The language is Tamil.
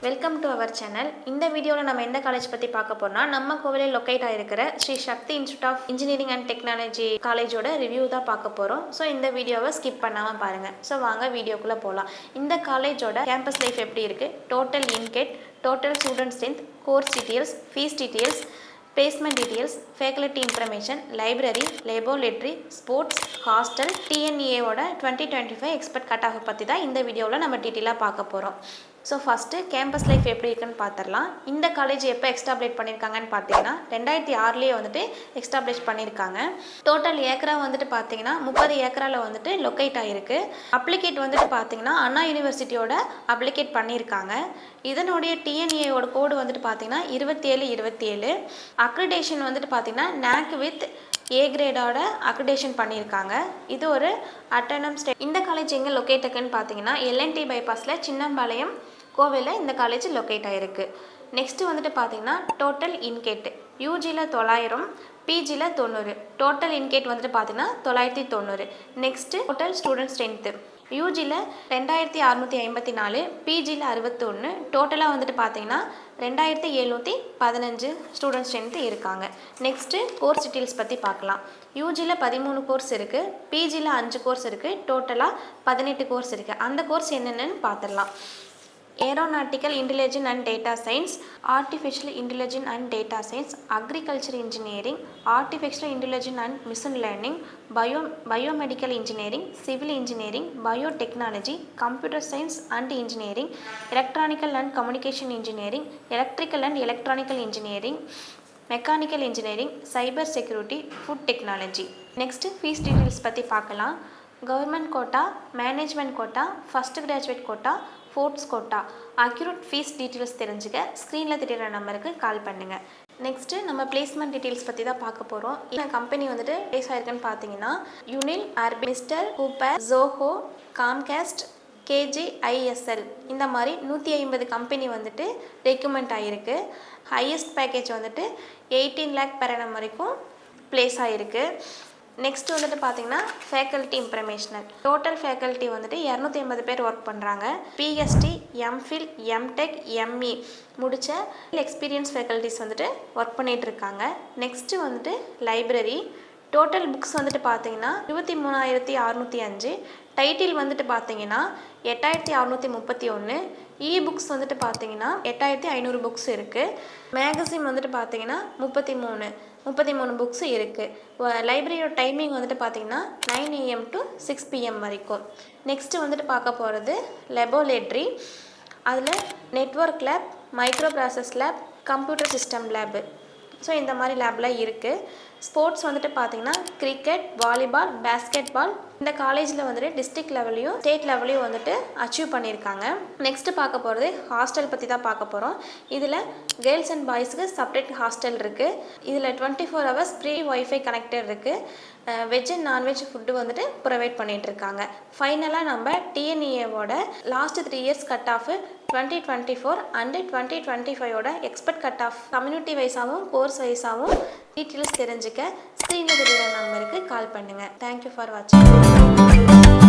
Welcome to our channel. இந்த வீடியோவில் நம்ம எந்த காலேஜ் பற்றி பார்க்க போறோம்னா, நம்ம கோவிலில் லொக்கேட் ஆகிருக்கிற Sri Sakthi institute of engineering and technology காலேஜோட ரிவ்யூ தான் பார்க்க போகிறோம். ஸோ இந்த வீடியோவை ஸ்கிப் பண்ணாமல் பாருங்கள். ஸோ வாங்க வீடியோக்குள்ளே போகலாம். இந்த காலேஜோட கேம்பஸ் லைஃப் எப்படி இருக்குது, டோட்டல் இன்கேட், total student strength, course details, fees details, placement details, faculty information, library, laboratory, sports, hostel, டிஎன்இஏவோட 2025 எக்ஸ்பெக்ட் கட் ஆஃப் பற்றி தான் இந்த வீடியோவில் நம்ம டீட்டெயிலாக பார்க்க போகிறோம். ஸோ ஃபஸ்ட்டு கேம்பஸ் லைஃப் எப்படி இருக்குன்னு பார்த்துடலாம். இந்த காலேஜ் எப்போ எஸ்டாப்ளிஷ் பண்ணியிருக்காங்கன்னு பார்த்தீங்கன்னா 2006 வந்துட்டு எஸ்டாப்ளிஷ் பண்ணியிருக்காங்க. டோட்டல் ஏக்கரா வந்துட்டு பார்த்தீங்கன்னா 30 ஏக்கராவில் வந்துட்டு லொக்கேட் ஆகிருக்கு. அப்ளிகேட் வந்துட்டு பார்த்தீங்கன்னா அண்ணா யூனிவர்சிட்டியோட அப்ளிகேட் பண்ணியிருக்காங்க. இதனுடைய டிஎன்ஏயோட கோடு வந்துட்டு பார்த்தீங்கன்னா 2727. அக்ரிடேஷன் வந்துட்டு பார்த்தீங்கன்னா NAC வித் ஏ கிரேடோட அக்ரிடேஷன் பண்ணியிருக்காங்க. இது ஒரு அட்டானமஸ் ஸ்டேட். இந்த காலேஜ் எங்கே லொக்கேட் இருக்குன்னு பார்த்தீங்கன்னா LNT பைபாஸில் சின்னம்பாளையம் கோவையில் இந்த காலேஜ் லொக்கேட் ஆகிருக்கு. நெக்ஸ்ட்டு வந்துட்டு பார்த்தீங்கன்னா டோட்டல் இன்கேட் யூஜியில் 900, பிஜியில் 90. டோட்டல் இன்கேட் வந்துட்டு பார்த்தீங்கன்னா 990. நெக்ஸ்ட்டு டோட்டல் ஸ்டூடெண்ட் ஸ்ட்ரென்த்து யூஜியில் 2654, பிஜியில் 61. டோட்டலாக வந்துட்டு பார்த்தீங்கன்னா 2715 ஸ்டூடெண்ட் ஸ்ட்ரென்த்து இருக்காங்க. நெக்ஸ்ட்டு கோர்ஸ் டீட்டெயில்ஸ் பற்றி பார்க்கலாம். யூஜியில் 13 கோர்ஸ் இருக்குது, பிஜியில் 5 கோர்ஸ் இருக்குது, டோட்டலாக 18 கோர்ஸ் இருக்குது. அந்த கோர்ஸ் என்னென்னு பார்த்துடலாம். Aeronautical intelligence and data science, artificial intelligence and data science, agriculture engineering, artificial intelligence and machine learning, biomedical engineering, civil engineering, biotechnology, computer science and engineering, electronical and communication engineering, electrical and electronical engineering, mechanical engineering, cyber security, food technology. Next fees details பற்றி பார்க்கலாம். Government quota, management quota, first graduate quota, sports quota. Accurate fees details தெரிஞ்சுக்க ஸ்க்ரீனில் தெரியிற நம்பருக்கு கால் பண்ணுங்கள். நெக்ஸ்ட்டு நம்ம பிளேஸ்மெண்ட் டீட்டெயில்ஸ் பற்றி தான் பார்க்க போகிறோம். இந்த கம்பெனி வந்துட்டு பிளேஸ் ஆயிருக்குன்னு பார்த்தீங்கன்னா யூனில், mister Cooper, Zoho, Comcast, KGISL இந்த மாதிரி 150 கம்பெனி வந்துட்டு ரெக்கமெண்ட் ஆகிருக்கு. ஹையஸ்ட் பேக்கேஜ் வந்துட்டு 18 lakh per annum வரைக்கும் பிளேஸ் ஆகிருக்கு. நெக்ஸ்ட் வந்துட்டு பார்த்தீங்கன்னா ஃபேக்கல்ட்டி இன்ஃபர்மேஷனல். டோட்டல் ஃபேக்கல்ட்டி வந்துட்டு 280 பேர் ஒர்க் பண்ணுறாங்க. PhD, MPhil, MTech, ME முடித்த எக்ஸ்பீரியன்ஸ் ஃபேக்கல்ட்டிஸ் வந்துட்டு ஒர்க் பண்ணிகிட்டு இருக்காங்க. நெக்ஸ்ட்டு வந்துட்டு லைப்ரரி. டோட்டல் புக்ஸ் வந்துட்டு பார்த்தீங்கன்னா 23,605. டைட்டில் வந்துட்டு பார்த்தீங்கன்னா 8,631. புக்ஸ் வந்துட்டு பார்த்தீங்கன்னா 8,500 புக்ஸ் இருக்குது. மேகசின் வந்துட்டு பார்த்தீங்கன்னா 33 புக்ஸ் இருக்குது. லைப்ரரியோட டைமிங் வந்துட்டு பார்த்தீங்கன்னா 9 AM to 6 PM வரைக்கும். நெக்ஸ்ட்டு வந்துட்டு பார்க்க போகிறது லெபோரேட்டரி. அதில் network lab, micro process lab, computer system lab. So இந்த மாதிரி லேப்லாம் இருக்குது. ஸ்போர்ட்ஸ் வந்துட்டு பார்த்தீங்கன்னா கிரிக்கெட், வாலிபால், பேஸ்கெட் பால். இந்த காலேஜில் வந்துட்டு டிஸ்ட்ரிக்ட் லெவலையும் ஸ்டேட் லெவலையும் வந்துட்டு அச்சீவ் பண்ணியிருக்காங்க. நெக்ஸ்ட்டு பார்க்க போகிறது ஹாஸ்டல் பற்றி தான் பார்க்க போகிறோம். இதில் கேர்ள்ஸ் அண்ட் பாய்ஸுக்கு செப்பரேட் ஹாஸ்டல் இருக்குது. இதில் 24 hours ஃப்ரீ ஒய்ஃபை கனெக்டட் இருக்குது. வெஜ் அண்ட் நான்வெஜ் ஃபுட்டு வந்துட்டு ப்ரொவைட் பண்ணிகிட்ருக்காங்க. ஃபைனலாக நம்ம டிஎன்இஏவோட last 3 years cut off 2024 and 2025 expect cut off community வைஸாகவும் கோர்ஸ் வைஸாகவும் டீட்டெயில்ஸ் தெரிஞ்சுக்க ஸ்க்ரீனில் தெரியுற நம்பருக்கு கால் பண்ணுங்கள். தேங்க்யூ ஃபார் வாட்சிங்.